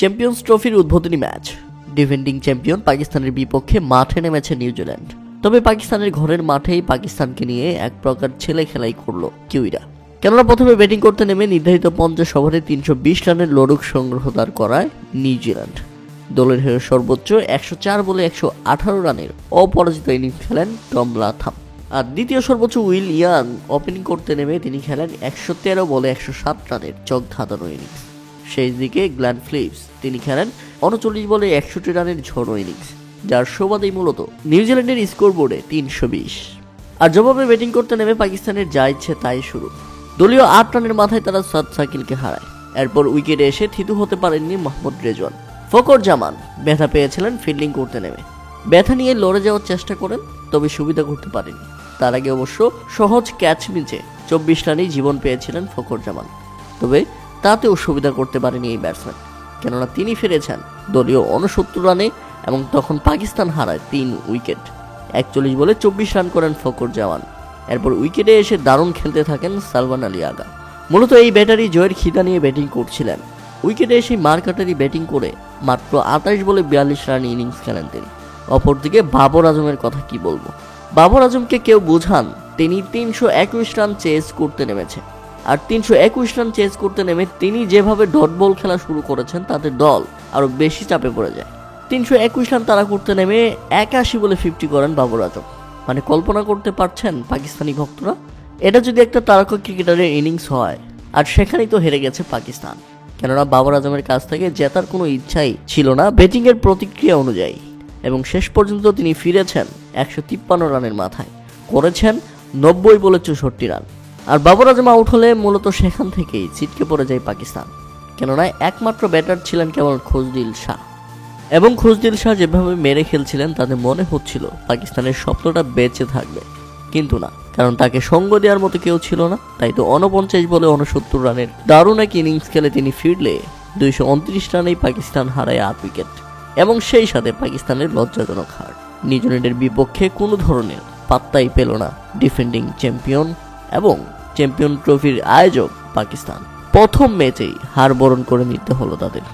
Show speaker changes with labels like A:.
A: Champions ট্রফির উদ্বোধনী match. Defending champion পাকিস্তানের বিপক্ষে মাঠে নেমেছে নিউজিল্যান্ড। তবে পাকিস্তানের ঘরের মাঠেই পাকিস্তানকে নিয়ে এক প্রকার ছেলে খেলাই করলো কিউইরা। কেননা প্রথমে ব্যাটিং করতে নেমে নির্ধারিত 50 ওভারে 320 রানের লড়ুক সংগ্রহ দাঁড় করায় নিউজিল্যান্ড। দলের হয়ে সর্বোচ্চ 104 বলে 118 রানের অপরাজিত ইনিংস খেলেন টম লাথাম। আর দ্বিতীয় সর্বোচ্চ উইল ইয়াং ওপেনিং করতে নেমে তিনি খেলেন 113 বলে 107 রানের চোখ ধাঁধানো ইনিংস। শেষ দিকে গ্ল্যান ফিলিপস তিনি খেলেন 39 বলে 61 রানের ঝড়ো ইনিংস, যার সুবাদেই মূলত নিউজিল্যান্ডের স্কোরবোর্ডে 320। আর জবাবে ব্যাটিং করতে নেমে পাকিস্তানের যা ইচ্ছে তাই শুরু। দলীয় 8 রানের মাথায় তারা সাদ সাকিলকে হারায়। এরপর উইকেটে এসে থিতু হতে পারেননি মোহাম্মদ রেজওয়ান। ফখর জামান ব্যথা পেয়েছিলেন ফিল্ডিং করতে নেমে। ব্যথা নিয়ে লড়ে যাওয়ার চেষ্টা করেন, তবে সুবিধা করতে পারেননি। তার আগে অবশ্য সহজ ক্যাচ মিচে 24 রানেই জীবন পেয়েছিলেন ফখর জামান, তবে তাতেও সুবিধা করতে পারেনি এই ব্যাটসম্যান। কেননা তিনি ফিরেছেন দলীয় 69 রানে এবং তখন পাকিস্তান হারায় 3 উইকেট। 41 বলে 24 রান করেন ফখর জামান। এরপর উইকেটে এসে দারুণ খেলতে থাকেন সালমান আলী আগা। মূলত এই ব্যাটারি জয়ের খিদা নিয়ে ব্যাটিং করছিলেন। উইকেটে এসে মারকাটারি ব্যাটিং করে মাত্র 28 বলে 42 রান ইনিংস খেলেন তিনি। অপরদিকে বাবর আজমের কথা কি বলবো। বাবর আজমকে কেউ বোঝান, তিনি 321 রান চেজ করতে নেমেছে। আর 321 রান চেজ করতে নেমে তিনি যেভাবে ডট বল খেলা শুরু করেছেন তাতে দল আরো বেশি চাপে পড়ে যায়। 321 রান তারা করতে নেমে 81 বলে 50 করেন বাবর আজম। মানে কল্পনা করতে পারছেন পাকিস্তানি ভক্তরা, এটা যদি একটা তারকা ক্রিকেটারের ইনিংস হয়। আর সেখানেই তো হেরে গেছে পাকিস্তান। কেননা বাবর আজমের কাছ থেকে জেতার কোনো ইচ্ছাই ছিল না ব্যাটিং এর প্রতিক্রিয়া অনুযায়ী, এবং শেষ পর্যন্ত তিনি ফিরেছেন 153 রানের মাথায়, করেছেন 90 বলে 64 রান। আর বাবর আজম আউট হলে মূলত সেখান থেকেই ছিটকে পড়ে যায় পাকিস্তান। কেননা একমাত্র ব্যাটার ছিলেন কেবল খুশদিল শাহ, এবং খুশদিল শাহ যেভাবে মেরে খেলছিলেন তাতে মনে হচ্ছিল পাকিস্তানের স্বপ্নটা বেঁচে থাকবে, কিন্তু না, কারণ তাকে সঙ্গ দেওয়ার মতো কেউ ছিল না। তাই তো 49 বলে 69 রানের দারুণ এক ইনিংস খেলে তিনি ফিরলে 229 রানেই পাকিস্তান হারায় 8 উইকেট, এবং সেই সাথে পাকিস্তানের লজ্জাজনক হার। নিউজিল্যান্ডের বিপক্ষে কোনো ধরনের পাত্তাই পেল না ডিফেন্ডিং চ্যাম্পিয়ন এবং চ্যাম্পিয়ন ট্রফির আয়োজক পাকিস্তান। প্রথম ম্যাচেই হার বরণ করে নিতে হলো তাদের।